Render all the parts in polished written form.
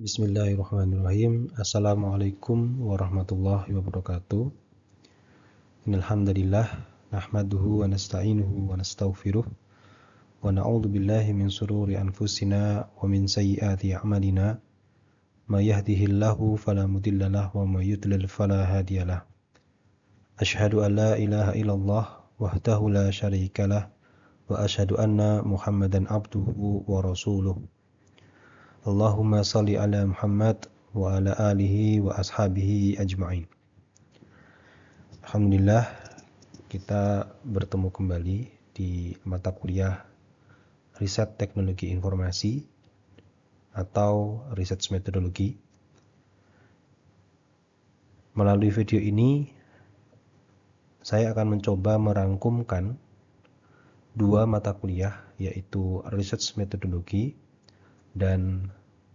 Bismillahirrahmanirrahim. Assalamualaikum warahmatullahi wabarakatuh. Innal hamdalillah nahmaduhu wa nasta'inuhu wa nastaghfiruh wa na'udzu billahi min shururi anfusina wa min sayyiati a'malina. May yahdihillahu fala mudilla lahu wa may yudlil fala hadiyalah. Asyhadu an la ilaha illallah wahdahu la syarikalah wa asyhadu anna Muhammadan abduhu wa rasuluh. Allahumma salli ala Muhammad wa ala alihi wa ashabihi ajma'in. Alhamdulillah, kita bertemu kembali di mata kuliah Riset Teknologi Informasi atau Research Methodology. Melalui video ini, saya akan mencoba merangkumkan dua mata kuliah, yaitu Research Methodology dan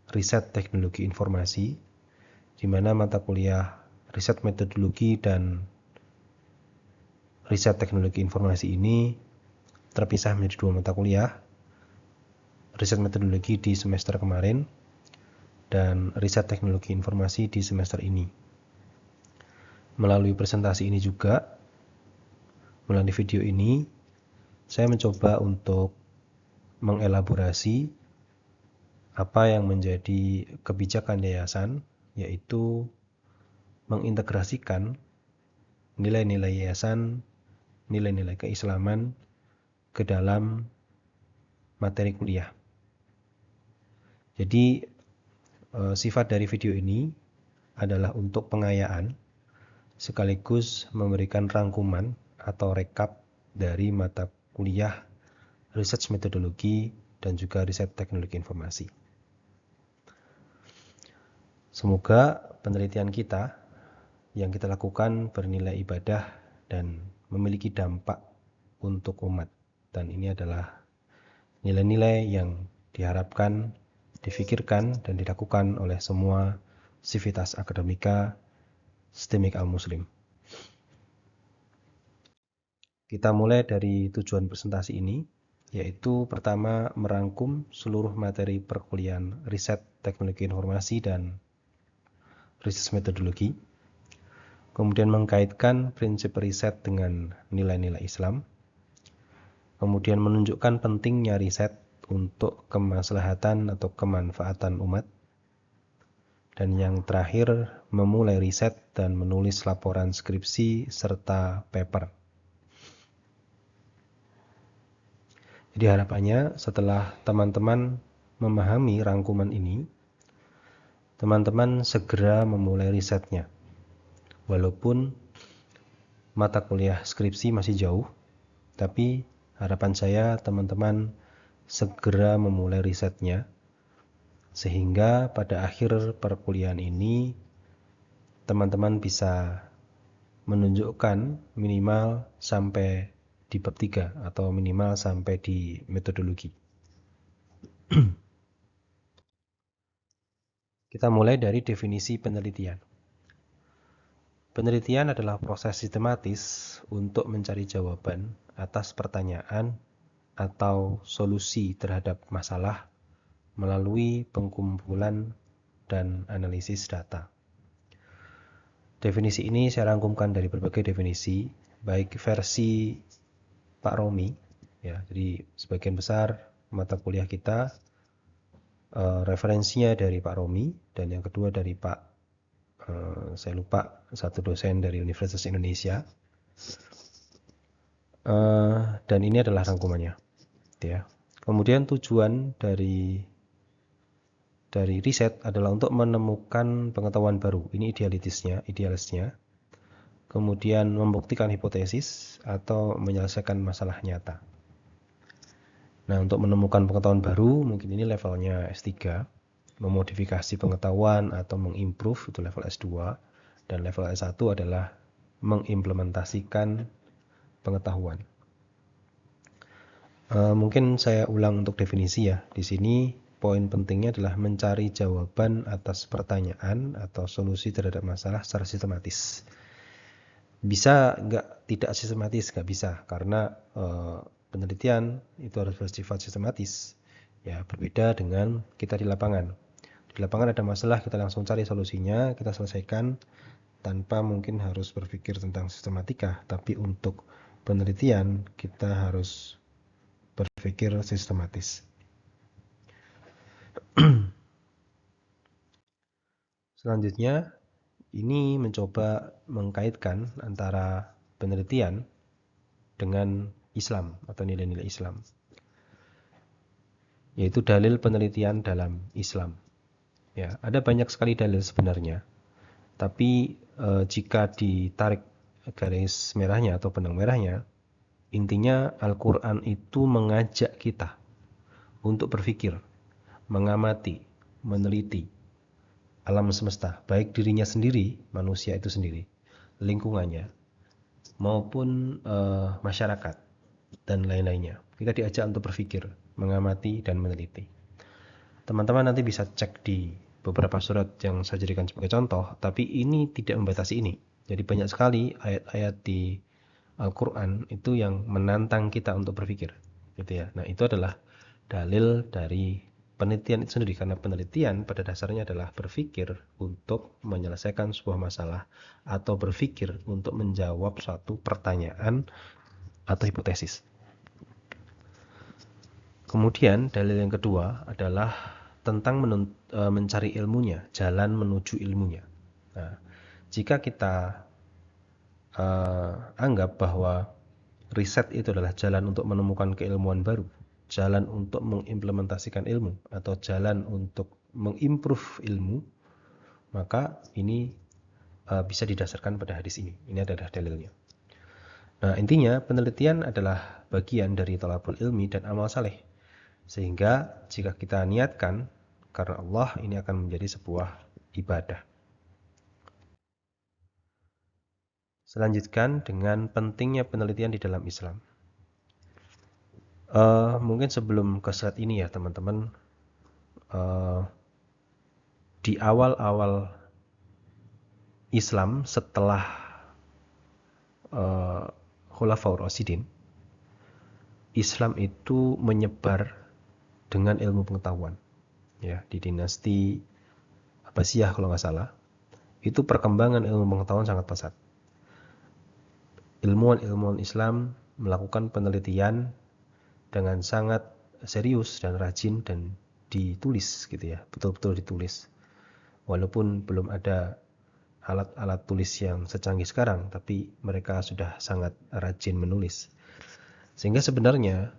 Riset Teknologi Informasi, di mana mata kuliah Riset Metodologi dan Riset Teknologi Informasi ini terpisah menjadi dua mata kuliah. Riset Metodologi di semester kemarin dan Riset Teknologi Informasi di semester ini. Melalui presentasi ini juga, melalui video ini, saya mencoba untuk mengelaborasi apa yang menjadi kebijakan yayasan, yaitu mengintegrasikan nilai-nilai yayasan, nilai-nilai keislaman ke dalam materi kuliah. Jadi sifat dari video ini adalah untuk pengayaan sekaligus memberikan rangkuman atau rekap dari mata kuliah Research Methodology dan juga Riset Teknologi Informasi. Semoga penelitian kita yang kita lakukan bernilai ibadah dan memiliki dampak untuk umat. Dan ini adalah nilai-nilai yang diharapkan, difikirkan, dan dilakukan oleh semua sivitas akademika sistemik al-muslim. Kita mulai dari tujuan presentasi ini, yaitu pertama merangkum seluruh materi perkuliahan Riset Teknologi Informasi dan Riset Metodologi, kemudian mengkaitkan prinsip riset dengan nilai-nilai Islam, kemudian menunjukkan pentingnya riset untuk kemaslahatan atau kemanfaatan umat, dan yang terakhir memulai riset dan menulis laporan skripsi serta paper. Jadi harapannya setelah teman-teman memahami rangkuman ini, teman-teman segera memulai risetnya. Walaupun mata kuliah skripsi masih jauh, tapi harapan saya teman-teman segera memulai risetnya, sehingga pada akhir perkuliahan ini teman-teman bisa menunjukkan minimal sampai di bab 3 atau minimal sampai di metodologi. Kita mulai dari definisi penelitian. Penelitian adalah proses sistematis untuk mencari jawaban atas pertanyaan atau solusi terhadap masalah melalui pengumpulan dan analisis data. Definisi ini saya rangkumkan dari berbagai definisi, baik versi Pak Romi, ya, jadi sebagian besar mata kuliah kita referensinya dari Pak Romi, dan yang kedua dari Pak saya lupa, satu dosen dari Universitas Indonesia, dan ini adalah rangkumannya, ya. Kemudian tujuan dari riset adalah untuk menemukan pengetahuan baru, ini idealisnya, kemudian membuktikan hipotesis atau menyelesaikan masalah nyata. Nah, untuk menemukan pengetahuan baru, mungkin ini levelnya S3, memodifikasi pengetahuan atau mengimprove, itu level S2, dan level S1 adalah mengimplementasikan pengetahuan. Mungkin saya ulang untuk definisi ya. Di sini poin pentingnya adalah mencari jawaban atas pertanyaan atau solusi terhadap masalah secara sistematis. Bisa tidak sistematis? Nggak bisa, karena penelitian itu harus bersifat sistematis. Ya, berbeda dengan kita di lapangan. Di Di lapangan ada masalah, kita langsung cari solusinya, kita selesaikan tanpa mungkin harus berpikir tentang sistematika. Tapi untuk penelitian kita harus berpikir sistematis. Selanjutnya, ini mencoba mengkaitkan antara penelitian dengan Islam atau nilai-nilai Islam, yaitu dalil penelitian dalam Islam. Ya, ada banyak sekali dalil sebenarnya, tapi jika ditarik garis merahnya atau benang merahnya, intinya Al-Quran itu mengajak kita untuk berpikir, mengamati, meneliti alam semesta, baik dirinya sendiri, manusia itu sendiri, lingkungannya, maupun masyarakat dan lain-lainnya. Kita diajak untuk berpikir, mengamati, dan meneliti. Teman-teman nanti bisa cek di beberapa surat yang saya jadikan sebagai contoh, tapi ini tidak membatasi ini. Jadi banyak sekali ayat-ayat di Al-Quran itu yang menantang kita untuk berpikir, gitu ya. Nah, itu adalah dalil dari penelitian itu sendiri, karena penelitian pada dasarnya adalah berpikir untuk menyelesaikan sebuah masalah atau berpikir untuk menjawab suatu pertanyaan atau hipotesis. Kemudian dalil yang kedua adalah tentang mencari ilmunya, jalan menuju ilmunya. Nah, jika kita anggap bahwa riset itu adalah jalan untuk menemukan keilmuan baru, jalan untuk mengimplementasikan ilmu, atau jalan untuk mengimprove ilmu, maka ini bisa didasarkan pada hadis ini. Ini adalah dalilnya. Nah, intinya penelitian adalah bagian dari thalabul ilmi dan amal saleh. Sehingga jika kita niatkan karena Allah, ini akan menjadi sebuah ibadah. Selanjutkan dengan pentingnya penelitian di dalam Islam. Mungkin sebelum ke slide ini ya teman-teman, di awal-awal Islam setelah Khulafaur Rasyidin, Islam itu menyebar dengan ilmu pengetahuan. Ya, di dinasti Abbasiyah kalau nggak salah, itu perkembangan ilmu pengetahuan sangat pesat. Ilmuwan-ilmuwan Islam melakukan penelitian dengan sangat serius dan rajin dan ditulis gitu ya, betul-betul ditulis. Walaupun belum ada alat-alat tulis yang secanggih sekarang, tapi mereka sudah sangat rajin menulis. Sehingga sebenarnya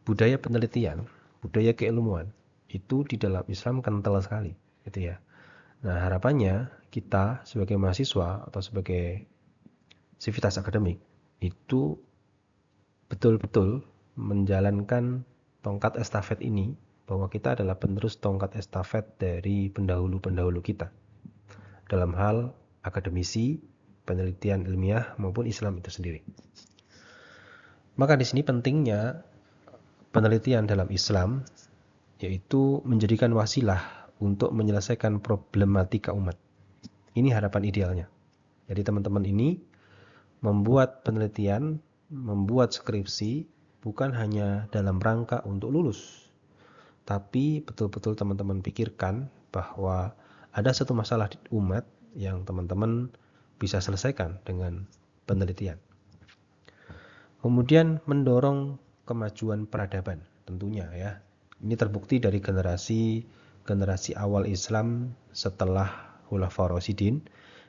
budaya penelitian, budaya keilmuan itu di dalam Islam kental sekali gitu ya. Nah, harapannya kita sebagai mahasiswa atau sebagai sivitas akademik itu betul-betul menjalankan tongkat estafet ini, bahwa kita adalah penerus tongkat estafet dari pendahulu-pendahulu kita dalam hal akademisi, penelitian ilmiah maupun Islam itu sendiri. Maka di sini pentingnya penelitian dalam Islam, yaitu menjadikan wasilah untuk menyelesaikan problematika umat. Ini harapan idealnya. Jadi teman-teman ini membuat penelitian, membuat skripsi bukan hanya dalam rangka untuk lulus, tapi betul-betul teman-teman pikirkan bahwa ada satu masalah di umat yang teman-teman bisa selesaikan dengan penelitian. Kemudian mendorong kemajuan peradaban tentunya ya. Ini terbukti dari generasi awal Islam setelah Khulafaur Rasyidin,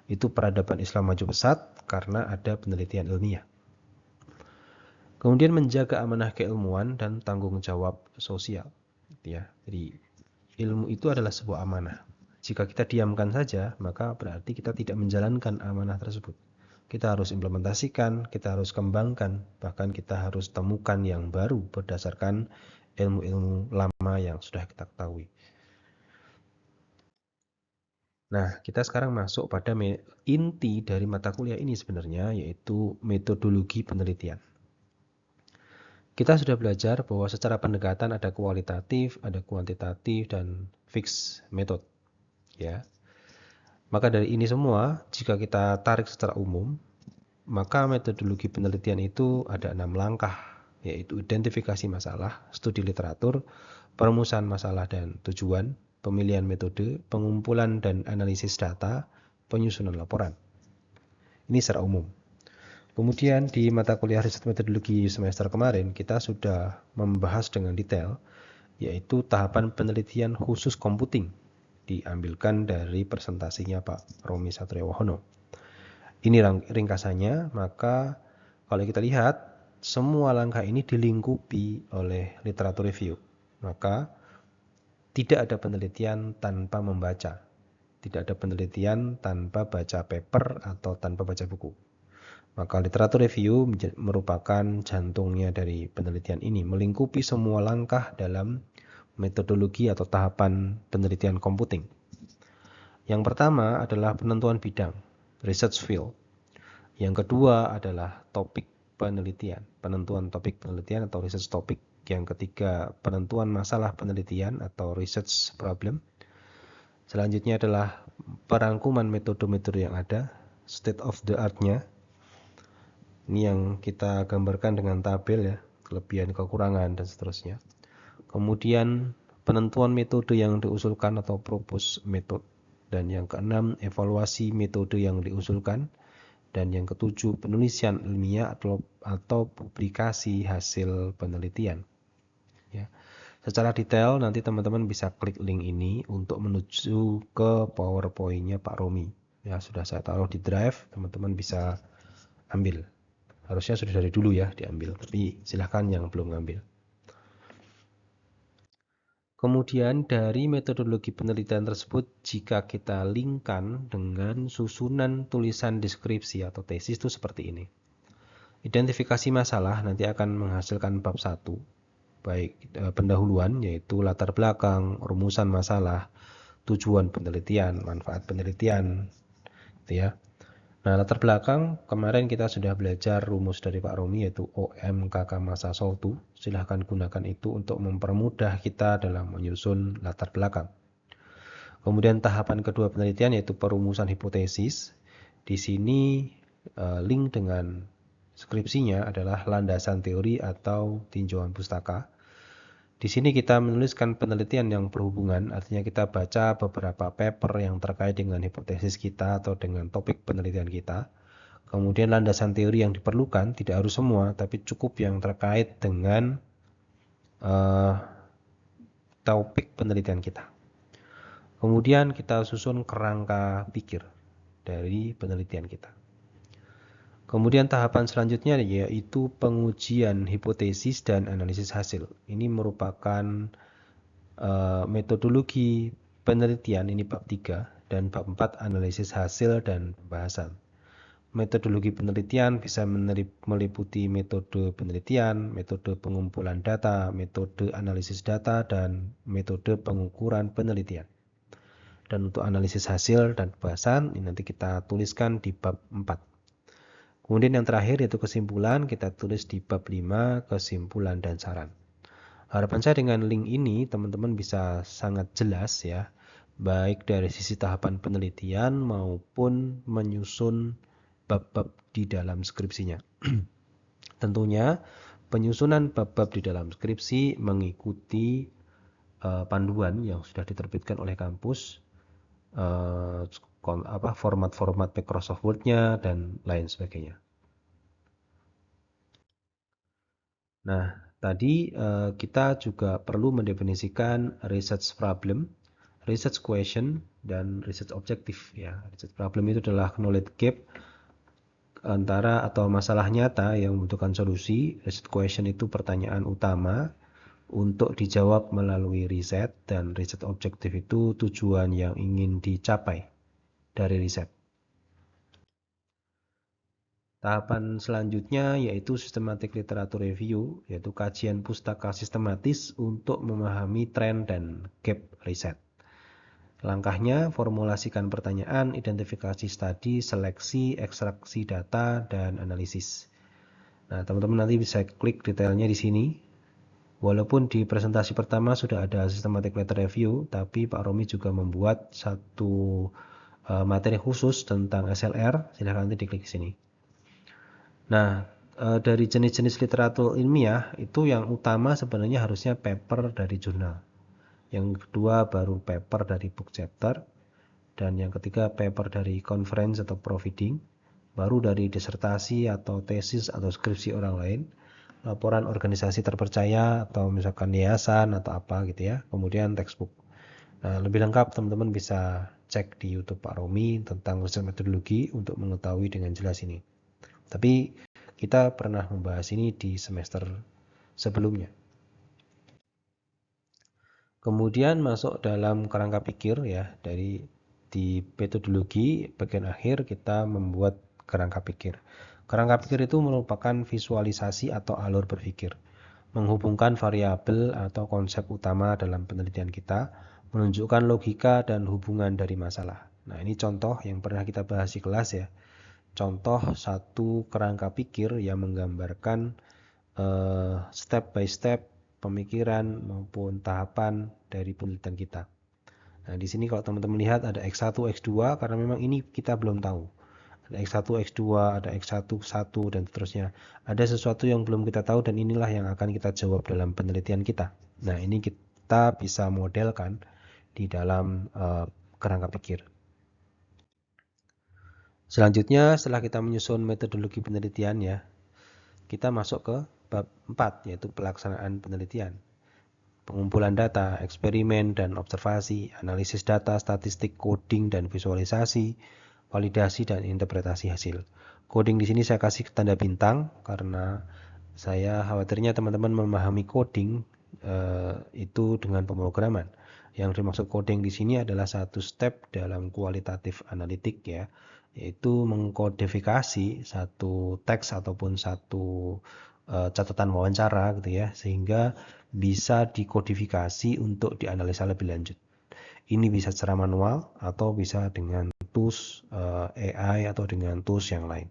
itu peradaban Islam maju pesat karena ada penelitian ilmiah. Kemudian menjaga amanah keilmuan dan tanggung jawab sosial. Ya, jadi ilmu itu adalah sebuah amanah. Jika kita diamkan saja, maka berarti kita tidak menjalankan amanah tersebut. Kita harus implementasikan, kita harus kembangkan, bahkan kita harus temukan yang baru berdasarkan ilmu-ilmu lama yang sudah kita ketahui. Nah, kita sekarang masuk pada inti dari mata kuliah ini sebenarnya, yaitu metodologi penelitian. Kita sudah belajar bahwa secara pendekatan ada kualitatif, ada kuantitatif, dan fixed method. Ya. Maka dari ini semua, jika kita tarik secara umum, maka metodologi penelitian itu ada 6 langkah, yaitu identifikasi masalah, studi literatur, perumusan masalah dan tujuan, pemilihan metode, pengumpulan dan analisis data, penyusunan laporan. Ini secara umum. Kemudian di mata kuliah riset metodologi semester kemarin kita sudah membahas dengan detail yaitu tahapan penelitian khusus komputing, diambilkan dari presentasinya Pak Romi Satriowono. Ini ringkasannya. Maka kalau kita lihat semua langkah ini dilingkupi oleh literatur review. Maka tidak ada penelitian tanpa membaca. Tidak ada penelitian tanpa baca paper atau tanpa baca buku. Maka literatur review merupakan jantungnya dari penelitian ini, melingkupi semua langkah dalam metodologi atau tahapan penelitian komputing. Yang pertama adalah penentuan bidang, research field. Yang kedua adalah topik penelitian, penentuan topik penelitian atau research topic. Yang ketiga, penentuan masalah penelitian atau research problem. Selanjutnya adalah perangkuman metode-metode yang ada, state of the art-nya. Ini yang kita gambarkan dengan tabel ya, kelebihan, kekurangan, dan seterusnya. Kemudian penentuan metode yang diusulkan atau propose method. Dan yang keenam, evaluasi metode yang diusulkan. Dan yang ketujuh, penulisan ilmiah atau publikasi hasil penelitian. Ya. Secara detail nanti teman-teman bisa klik link ini untuk menuju ke PowerPoint-nya Pak Romi. Ya, sudah saya taruh di drive, teman-teman bisa ambil. Harusnya sudah dari dulu ya diambil, tapi silahkan yang belum ngambil. Kemudian dari metodologi penelitian tersebut, jika kita linkkan dengan susunan tulisan deskripsi atau tesis itu seperti ini. Identifikasi masalah nanti akan menghasilkan bab 1, baik pendahuluan yaitu latar belakang, rumusan masalah, tujuan penelitian, manfaat penelitian, gitu ya. Nah, latar belakang kemarin kita sudah belajar rumus dari Pak Romi yaitu OMKK masa Sautu. Silahkan gunakan itu untuk mempermudah kita dalam menyusun latar belakang. Kemudian tahapan kedua penelitian yaitu perumusan hipotesis. Di sini link dengan skripsinya adalah landasan teori atau tinjauan pustaka. Di sini kita menuliskan penelitian yang berhubungan, artinya kita baca beberapa paper yang terkait dengan hipotesis kita atau dengan topik penelitian kita. Kemudian landasan teori yang diperlukan, tidak harus semua, tapi cukup yang terkait dengan topik penelitian kita. Kemudian kita susun kerangka pikir dari penelitian kita. Kemudian tahapan selanjutnya yaitu pengujian hipotesis dan analisis hasil. Ini merupakan metodologi penelitian, ini bab 3, dan bab 4 analisis hasil dan pembahasan. Metodologi penelitian bisa meliputi metode penelitian, metode pengumpulan data, metode analisis data, dan metode pengukuran penelitian. Dan untuk analisis hasil dan pembahasan, ini nanti kita tuliskan di bab 4. Kemudian yang terakhir yaitu kesimpulan, kita tulis di bab 5, kesimpulan dan saran. Harapan saya dengan link ini teman-teman bisa sangat jelas ya, baik dari sisi tahapan penelitian maupun menyusun bab-bab di dalam skripsinya. Tentunya penyusunan bab-bab di dalam skripsi mengikuti panduan yang sudah diterbitkan oleh kampus, format-format Microsoft Word-nya dan lain sebagainya. Nah, tadi kita juga perlu mendefinisikan research problem, research question, dan research objective ya. Research problem itu adalah knowledge gap antara atau masalah nyata yang membutuhkan solusi. Research question itu pertanyaan utama untuk dijawab melalui riset, dan research objective itu tujuan yang ingin dicapai dari riset. Tahapan selanjutnya yaitu systematic literature review, yaitu kajian pustaka sistematis untuk memahami tren dan gap riset. Langkahnya, formulasikan pertanyaan, identifikasi studi, seleksi, ekstraksi data, dan analisis. Nah, teman-teman nanti bisa klik detailnya di sini. Walaupun di presentasi pertama sudah ada systematic literature review, tapi Pak Romi juga membuat satu materi khusus tentang SLR. Silahkan nanti diklik di sini. Nah, dari jenis-jenis literatur ilmiah itu yang utama sebenarnya harusnya paper dari jurnal. yang kedua baru paper dari book chapter, dan yang ketiga paper dari conference atau proceeding, baru dari disertasi atau tesis atau skripsi orang lain, laporan organisasi terpercaya atau misalkan yayasan atau apa gitu ya, kemudian textbook. Nah, lebih lengkap teman-teman bisa cek di YouTube Pak Romi tentang riset metodologi untuk mengetahui dengan jelas ini. Tapi kita pernah membahas ini di semester sebelumnya. Kemudian masuk dalam kerangka pikir ya, di metodologi bagian akhir kita membuat kerangka pikir. Kerangka pikir itu merupakan visualisasi atau alur berpikir, menghubungkan variabel atau konsep utama dalam penelitian kita, menunjukkan logika dan hubungan dari masalah. Nah, ini contoh yang pernah kita bahas di kelas ya. Contoh satu kerangka pikir yang menggambarkan step by step pemikiran maupun tahapan dari penelitian kita. Nah, di sini kalau teman-teman lihat ada X1, X2 karena memang ini kita belum tahu. Ada X1, X2, ada X1, 1 dan seterusnya. Ada sesuatu yang belum kita tahu dan inilah yang akan kita jawab dalam penelitian kita. Nah, ini kita bisa modelkan di dalam kerangka pikir. Selanjutnya setelah kita menyusun metodologi penelitian ya, kita masuk ke bab 4 yaitu pelaksanaan penelitian. Pengumpulan data, eksperimen dan observasi, analisis data, statistik, coding dan visualisasi, validasi dan interpretasi hasil. Coding di sini saya kasih tanda bintang karena saya khawatirnya teman-teman memahami coding itu dengan pemrograman. Yang dimaksud coding di sini adalah satu step dalam kualitatif analitik ya, yaitu mengkodifikasi satu teks ataupun satu catatan wawancara gitu ya, sehingga bisa dikodifikasi untuk dianalisa lebih lanjut. Ini bisa secara manual atau bisa dengan tools AI atau dengan tools yang lain.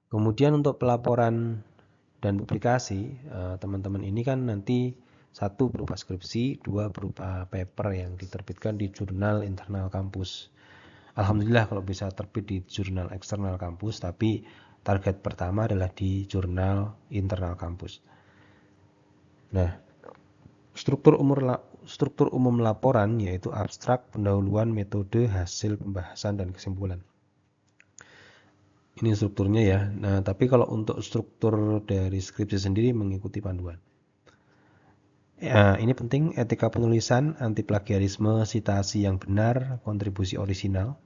Kemudian untuk pelaporan dan publikasi, teman-teman ini kan nanti satu berupa skripsi, dua berupa paper yang diterbitkan di jurnal internal kampus. Alhamdulillah kalau bisa terbit di jurnal eksternal kampus, tapi target pertama adalah di jurnal internal kampus. Nah, struktur umum laporan yaitu abstrak, pendahuluan, metode, hasil pembahasan, dan kesimpulan. Ini strukturnya ya. Nah, tapi kalau untuk struktur dari skripsi sendiri mengikuti panduan. Ya, ini penting, etika penulisan, anti plagiarisme, citasi yang benar, kontribusi orisinal.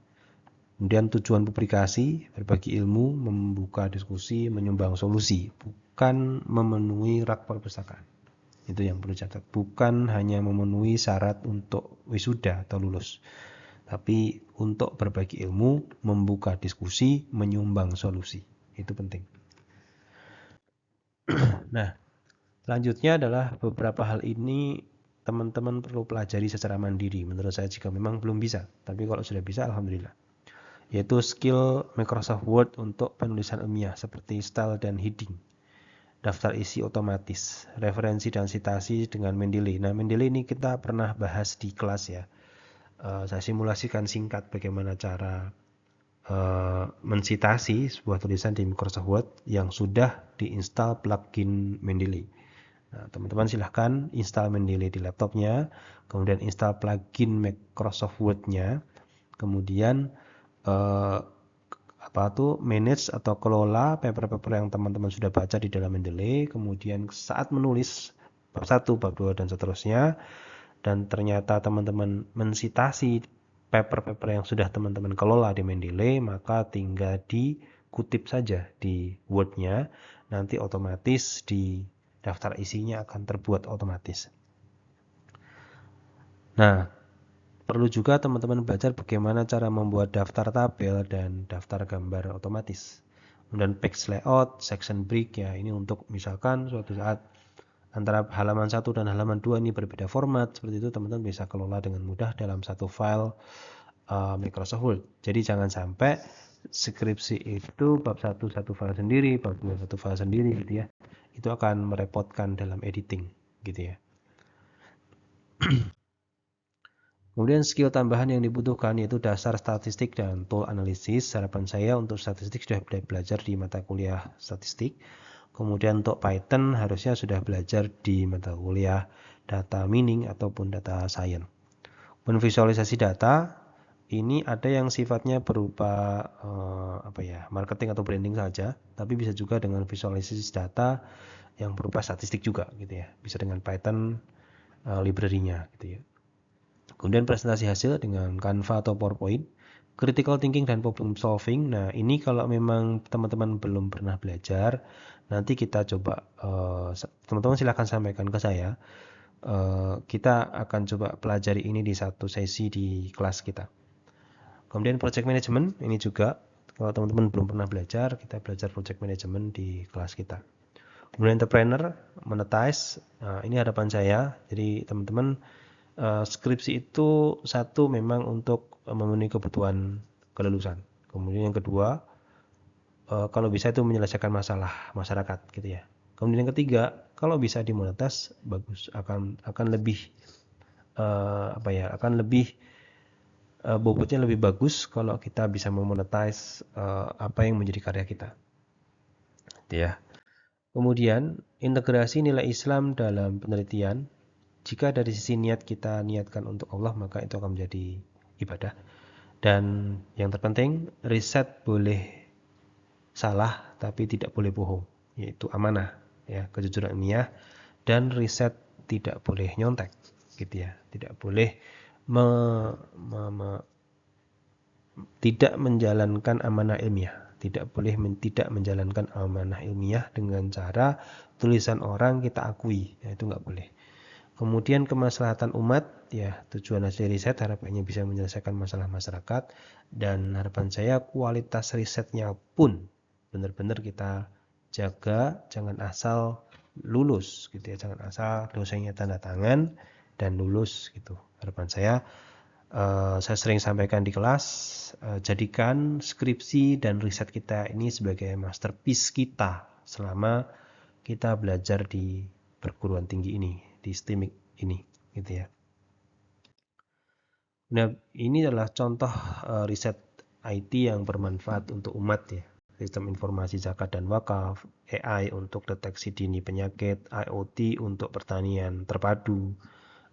Kemudian tujuan publikasi, berbagi ilmu, membuka diskusi, menyumbang solusi, bukan memenuhi rak perpustakaan. Itu yang perlu dicatat, bukan hanya memenuhi syarat untuk wisuda atau lulus, tapi untuk berbagi ilmu, membuka diskusi, menyumbang solusi. Itu penting. Nah, selanjutnya adalah beberapa hal ini teman-teman perlu pelajari secara mandiri menurut saya jika memang belum bisa, tapi kalau sudah bisa alhamdulillah. Yaitu skill Microsoft Word untuk penulisan ilmiah seperti style dan heading, daftar isi otomatis, referensi dan citasi dengan Mendeley. Nah, Mendeley ini kita pernah bahas di kelas ya. Saya simulasikan singkat bagaimana cara mensitasi sebuah tulisan di Microsoft Word yang sudah diinstal plugin Mendeley. Nah, teman-teman silahkan install Mendeley di laptopnya, kemudian install plugin Microsoft Word-nya, kemudian manage atau kelola paper-paper yang teman-teman sudah baca di dalam Mendeley, kemudian saat menulis bab 1, bab 2 dan seterusnya, dan ternyata teman-teman mensitasi paper-paper yang sudah teman-teman kelola di Mendeley, maka tinggal dikutip saja di Word-nya, nanti otomatis di daftar isinya akan terbuat otomatis. Nah, perlu juga teman-teman belajar bagaimana cara membuat daftar tabel dan daftar gambar otomatis. Kemudian page layout, section break ya, ini untuk misalkan suatu saat antara halaman 1 dan halaman 2 ini berbeda format, seperti itu teman-teman bisa kelola dengan mudah dalam satu file Microsoft Word. Jadi jangan sampai skripsi itu bab 1 satu file sendiri, bab 2 satu file sendiri gitu ya. Itu akan merepotkan dalam editing gitu ya. Kemudian skill tambahan yang dibutuhkan yaitu dasar statistik dan tool analisis. Harapan saya untuk statistik sudah belajar di mata kuliah statistik. Kemudian untuk Python harusnya sudah belajar di mata kuliah data mining ataupun data science. Visualisasi data ini ada yang sifatnya berupa marketing atau branding saja, tapi bisa juga dengan visualisasi data yang berupa statistik juga gitu ya. Bisa dengan Python library-nya gitu ya. Kemudian presentasi hasil dengan Canva atau PowerPoint, critical thinking dan problem solving. Nah, ini kalau memang teman-teman belum pernah belajar, nanti kita coba teman-teman silahkan sampaikan ke saya. Kita akan coba pelajari ini di satu sesi di kelas kita. Kemudian project management, ini juga kalau teman-teman belum pernah belajar, kita belajar project management di kelas kita. Kemudian entrepreneur, monetize, ini harapan saya. Jadi teman-teman, skripsi itu satu memang untuk memenuhi kebutuhan kelulusan. Kemudian yang kedua, kalau bisa itu menyelesaikan masalah masyarakat gitu ya. Kemudian yang ketiga, kalau bisa dimonetize bagus, akan lebih bobotnya lebih bagus kalau kita bisa memonetize apa yang menjadi karya kita. Gitu ya. Kemudian integrasi nilai Islam dalam penelitian. Jika dari sisi niat kita niatkan untuk Allah, maka itu akan menjadi ibadah. Dan yang terpenting, riset boleh salah tapi tidak boleh bohong, yaitu amanah ya, kejujuran ilmiah, dan riset tidak boleh nyontek gitu ya, tidak boleh tidak menjalankan amanah ilmiah, tidak boleh tidak menjalankan amanah ilmiah dengan cara tulisan orang kita akui, ya, itu nggak boleh. Kemudian kemaslahatan umat, ya tujuan hasil riset harapannya bisa menyelesaikan masalah masyarakat, dan harapan saya kualitas risetnya pun benar-benar kita jaga, jangan asal lulus gitu ya, jangan asal dosennya tanda tangan dan lulus gitu. Harapan saya sering sampaikan di kelas, jadikan skripsi dan riset kita ini sebagai masterpiece kita selama kita belajar di perguruan tinggi ini, di STIMIK ini gitu ya. Nah, ini adalah contoh riset IT yang bermanfaat untuk umat ya. Sistem informasi zakat dan wakaf, AI untuk deteksi dini penyakit, IoT untuk pertanian terpadu,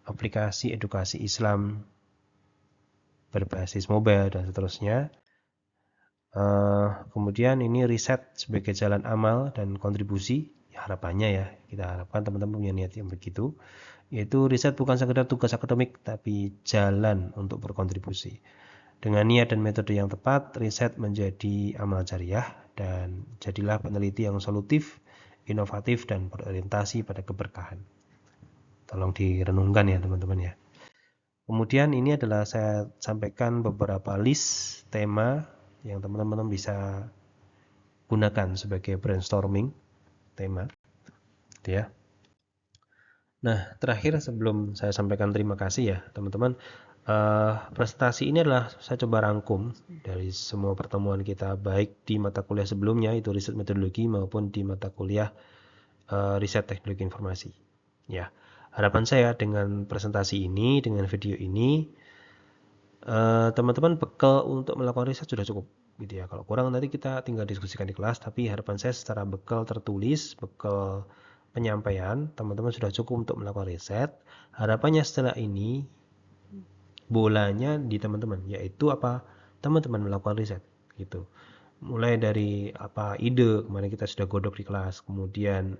aplikasi edukasi Islam berbasis mobile dan seterusnya. Kemudian ini riset sebagai jalan amal dan kontribusi, ya, harapannya ya, kita harapkan teman-teman punya niat yang begitu, yaitu riset bukan sekedar tugas akademik tapi jalan untuk berkontribusi. Dengan niat dan metode yang tepat, riset menjadi amal jariah dan jadilah peneliti yang solutif, inovatif, dan berorientasi pada keberkahan. Tolong direnungkan ya teman-teman ya. Kemudian ini adalah saya sampaikan beberapa list tema yang teman-teman bisa gunakan sebagai brainstorming tema gitu ya. Nah, terakhir sebelum saya sampaikan terima kasih ya teman-teman, presentasi ini adalah saya coba rangkum dari semua pertemuan kita, baik di mata kuliah sebelumnya itu riset metodologi maupun di mata kuliah riset teknologi informasi ya. Harapan saya dengan presentasi ini, dengan video ini, teman-teman bekal untuk melakukan riset sudah cukup gitu ya. Kalau kurang nanti kita tinggal diskusikan di kelas, tapi harapan saya secara bekal tertulis, bekal penyampaian, teman-teman sudah cukup untuk melakukan riset. Harapannya setelah ini bolanya di teman-teman, yaitu apa? Teman-teman melakukan riset gitu. Mulai dari apa ide, kemarin kita sudah godok di kelas, kemudian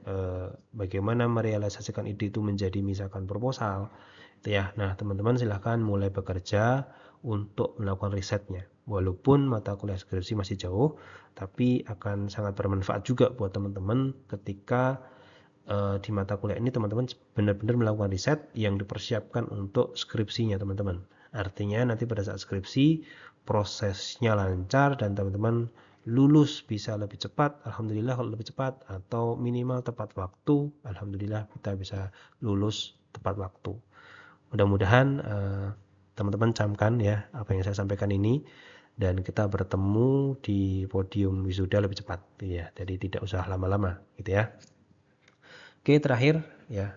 bagaimana merealisasikan ide itu menjadi misalkan proposal gitu ya. Nah, teman-teman silahkan mulai bekerja untuk melakukan risetnya. Walaupun mata kuliah skripsi masih jauh, tapi akan sangat bermanfaat juga buat teman-teman ketika di mata kuliah ini teman-teman benar-benar melakukan riset yang dipersiapkan untuk skripsinya teman-teman. Artinya nanti pada saat skripsi prosesnya lancar dan teman-teman lulus bisa lebih cepat, alhamdulillah kalau lebih cepat, atau minimal tepat waktu, alhamdulillah kita bisa lulus tepat waktu. Mudah-mudahan teman-teman camkan ya apa yang saya sampaikan ini, dan kita bertemu di podium wisuda lebih cepat ya, jadi tidak usah lama-lama gitu ya. Oke, terakhir ya,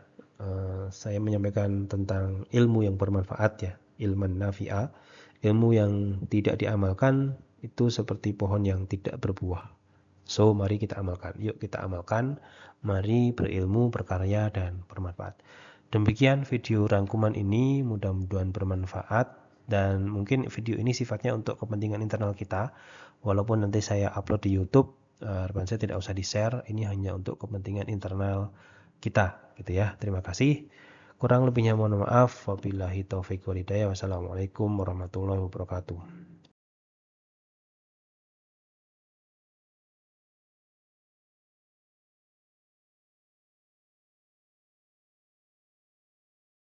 saya menyampaikan tentang ilmu yang bermanfaat ya, ilman nafi'a. Ilmu yang tidak diamalkan itu seperti pohon yang tidak berbuah. So, mari kita amalkan. Yuk kita amalkan, mari berilmu, berkarya, dan bermanfaat. Demikian video rangkuman ini, mudah-mudahan bermanfaat dan mungkin video ini sifatnya untuk kepentingan internal kita. Walaupun nanti saya upload di YouTube, harapan saya tidak usah di-share, ini hanya untuk kepentingan internal kita gitu ya. Terima kasih. Kurang lebihnya mohon maaf. Wabillahi taufiq wal hidayah. Wassalamualaikum warahmatullahi wabarakatuh.